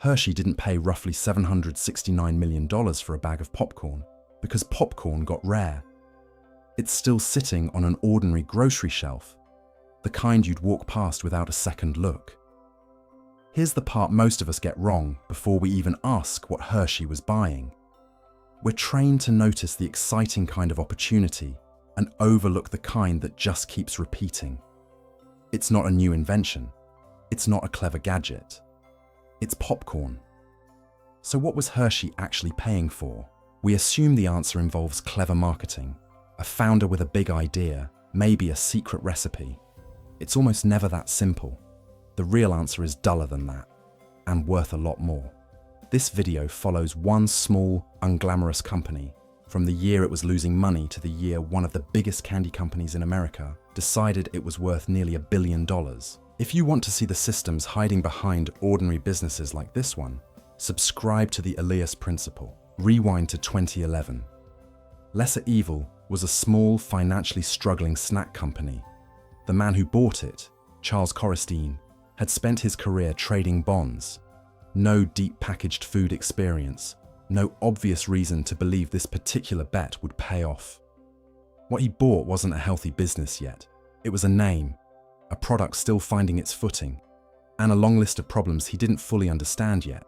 Hershey didn't pay roughly $769 million for a bag of popcorn because popcorn got rare. It's still sitting on an ordinary grocery shelf, the kind you'd walk past without a second look. Here's the part most of us get wrong before we even ask what Hershey was buying. We're trained to notice the exciting kind of opportunity and overlook the kind that just keeps repeating. It's not a new invention. It's not a clever gadget. It's popcorn. So what was Hershey actually paying for? We assume the answer involves clever marketing, a founder with a big idea, maybe a secret recipe. It's almost never that simple. The real answer is duller than that, and worth a lot more. This video follows one small, unglamorous company from the year it was losing money to the year one of the biggest candy companies in America decided it was worth nearly $1 billion. If you want to see the systems hiding behind ordinary businesses like this one, subscribe to the Elias principle. Rewind to 2011. LesserEvil was a small, financially struggling snack company. The man who bought it, Charles Coristine, had spent his career trading bonds. No deep packaged food experience, no obvious reason to believe this particular bet would pay off. What he bought wasn't a healthy business yet. It was a name, a product still finding its footing, and a long list of problems he didn't fully understand yet.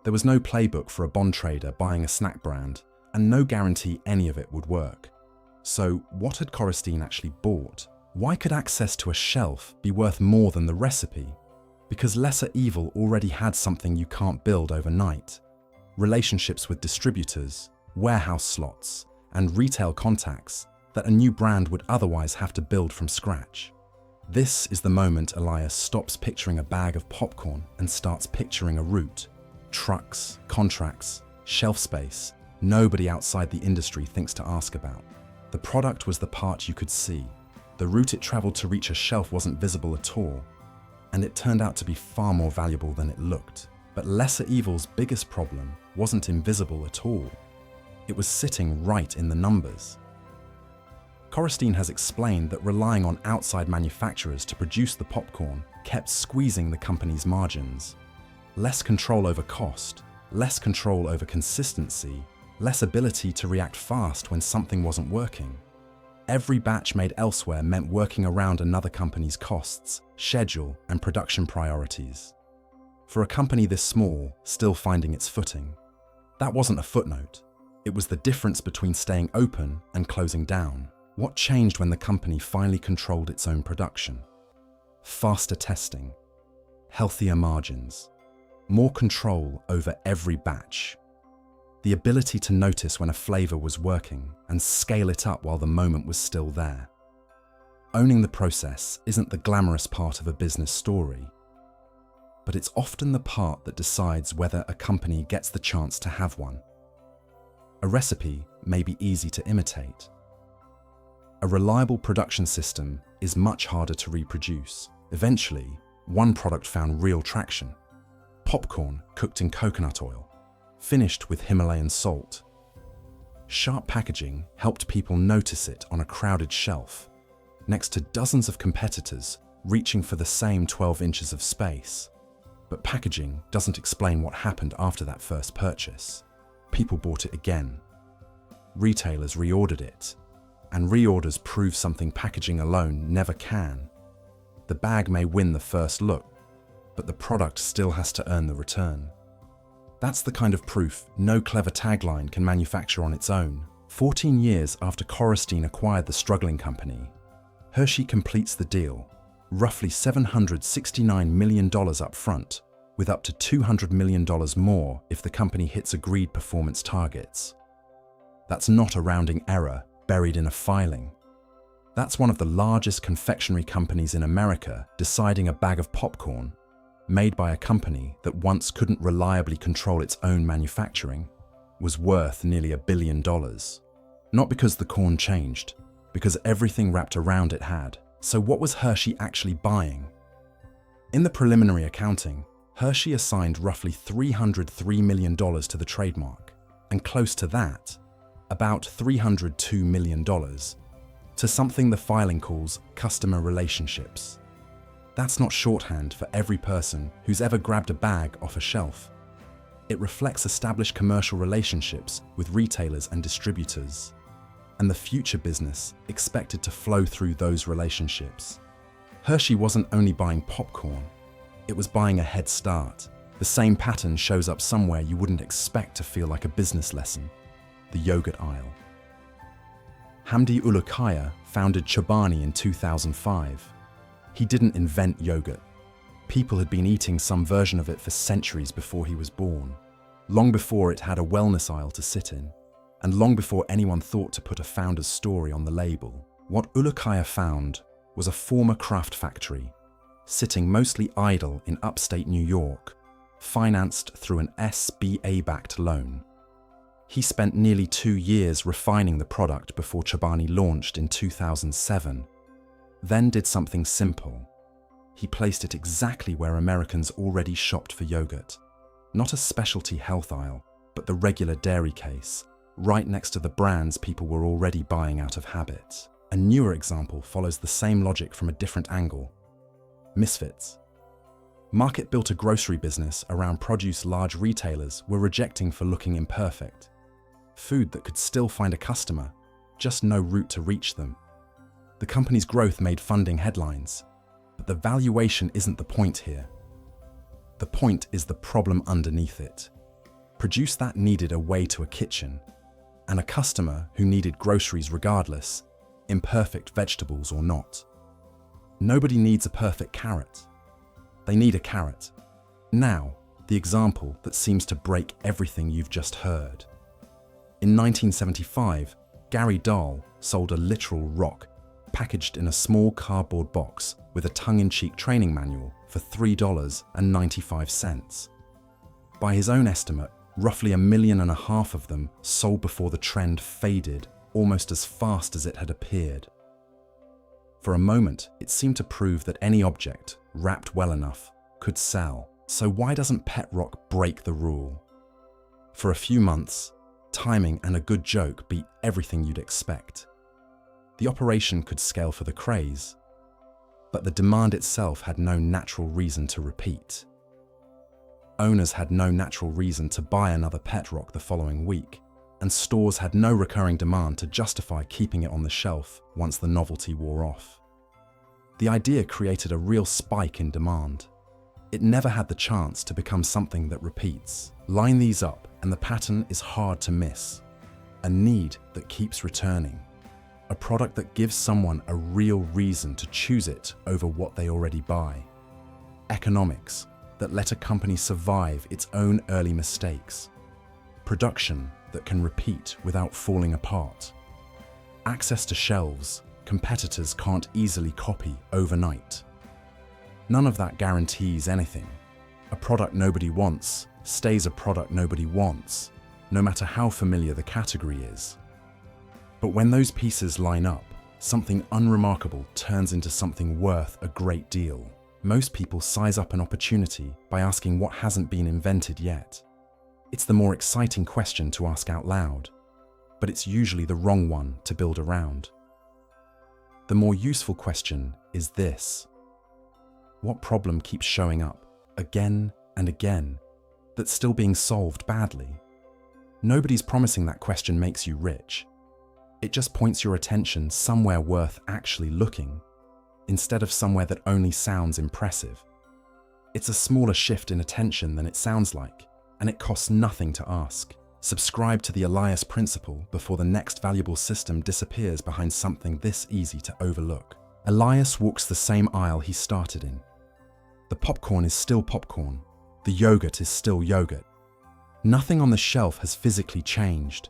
There was no playbook for a bond trader buying a snack brand, and no guarantee any of it would work. So what had Coristine actually bought? Why could access to a shelf be worth more than the recipe? Because LesserEvil already had something you can't build overnight. Relationships with distributors, warehouse slots, and retail contacts that a new brand would otherwise have to build from scratch. This is the moment Elias stops picturing a bag of popcorn and starts picturing a route. Trucks, contracts, shelf space, nobody outside the industry thinks to ask about. The product was the part you could see. The route it traveled to reach a shelf wasn't visible at all, and it turned out to be far more valuable than it looked. But LesserEvil's biggest problem wasn't invisible at all. It was sitting right in the numbers. Coristine has explained that relying on outside manufacturers to produce the popcorn kept squeezing the company's margins. Less control over cost, less control over consistency, less ability to react fast when something wasn't working. Every batch made elsewhere meant working around another company's costs, schedule, and production priorities. For a company this small, still finding its footing, that wasn't a footnote. It was the difference between staying open and closing down. What changed when the company finally controlled its own production? Faster testing, healthier margins, more control over every batch. The ability to notice when a flavor was working and scale it up while the moment was still there. Owning the process isn't the glamorous part of a business story, but it's often the part that decides whether a company gets the chance to have one. A recipe may be easy to imitate. A reliable production system is much harder to reproduce. Eventually, one product found real traction. Popcorn cooked in coconut oil, finished with Himalayan-salt. Sharp packaging helped people notice it on a crowded shelf, next to dozens of competitors reaching for the same 12 inches of space. But packaging doesn't explain what happened after that first purchase. People bought it again. Retailers reordered it, and reorders prove something packaging alone never can. The bag may win the first look, but the product still has to earn the return. That's the kind of proof no clever tagline can manufacture on its own. 14 years after Coristine acquired the struggling company, Hershey completes the deal, roughly $769 million up front, with up to $200 million more if the company hits agreed performance targets. That's not a rounding error buried in a filing. That's one of the largest confectionery companies in America deciding a bag of popcorn, made by a company that once couldn't reliably control its own manufacturing, was worth nearly $1 billion. Not because the corn changed, because everything wrapped around it had. So what was Hershey actually buying? In the preliminary accounting, Hershey assigned roughly $303 million to the trademark, and close to that, about $302 million, to something the filing calls customer relationships. That's not shorthand for every person who's ever grabbed a bag off a shelf. It reflects established commercial relationships with retailers and distributors, and the future business expected to flow through those relationships. Hershey wasn't only buying popcorn, it was buying a head start. The same pattern shows up somewhere you wouldn't expect to feel like a business lesson: the yogurt aisle. Hamdi Ulukaya founded Chobani in 2005. He didn't invent yogurt. People had been eating some version of it for centuries before he was born, long before it had a wellness aisle to sit in, and long before anyone thought to put a founder's story on the label. What Ulukaya found was a former craft factory, sitting mostly idle in upstate New York, financed through an SBA-backed loan. He spent nearly 2 years refining the product before Chobani launched in 2007, then did something simple. He placed it exactly where Americans already shopped for yogurt. Not a specialty health aisle, but the regular dairy case, right next to the brands people were already buying out of habit. A newer example follows the same logic from a different angle. Misfits Market built a grocery business around produce large retailers were rejecting for looking imperfect. Food that could still find a customer, just no route to reach them. The company's growth made funding headlines, but the valuation isn't the point here. The point is the problem underneath it. Produce that needed a way to a kitchen, and a customer who needed groceries regardless, imperfect vegetables or not. Nobody needs a perfect carrot. They need a carrot. Now, the example that seems to break everything you've just heard. In 1975, Gary Dahl sold a literal rock packaged in a small cardboard box with a tongue-in-cheek training manual for $3.95. By his own estimate, roughly 1.5 million of them sold before the trend faded almost as fast as it had appeared. For a moment, it seemed to prove that any object, wrapped well enough, could sell. So why doesn't pet rock break the rule? For a few months, timing and a good joke beat everything you'd expect. The operation could scale for the craze, but the demand itself had no natural reason to repeat. Owners had no natural reason to buy another pet rock the following week, and stores had no recurring demand to justify keeping it on the shelf once the novelty wore off. The idea created a real spike in demand. It never had the chance to become something that repeats. Line these up and the pattern is hard to miss. A need that keeps returning. A product that gives someone a real reason to choose it over what they already buy. Economics that let a company survive its own early mistakes. Production that can repeat without falling apart. Access to shelves competitors can't easily copy overnight. None of that guarantees anything. A product nobody wants stays a product nobody wants, no matter how familiar the category is. But when those pieces line up, something unremarkable turns into something worth a great deal. Most people size up an opportunity by asking what hasn't been invented yet. It's the more exciting question to ask out loud, but it's usually the wrong one to build around. The more useful question is this: what problem keeps showing up again and again that's still being solved badly? Nobody's promising that question makes you rich. It just points your attention somewhere worth actually looking, instead of somewhere that only sounds impressive. It's a smaller shift in attention than it sounds like, and it costs nothing to ask. Subscribe to the Elias principle before the next valuable system disappears behind something this easy to overlook. Elias walks the same aisle he started in. The popcorn is still popcorn. The yogurt is still yogurt. Nothing on the shelf has physically changed.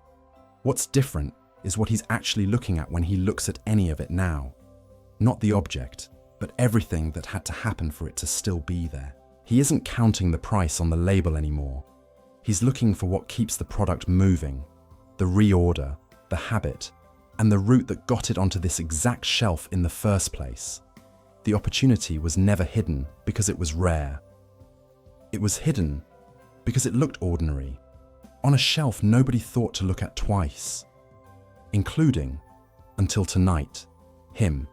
What's different is what he's actually looking at when he looks at any of it now. Not the object, but everything that had to happen for it to still be there. He isn't counting the price on the label anymore. He's looking for what keeps the product moving, the reorder, the habit, and the route that got it onto this exact shelf in the first place. The opportunity was never hidden because it was rare. It was hidden because it looked ordinary, on a shelf nobody thought to look at twice, including, until tonight, him.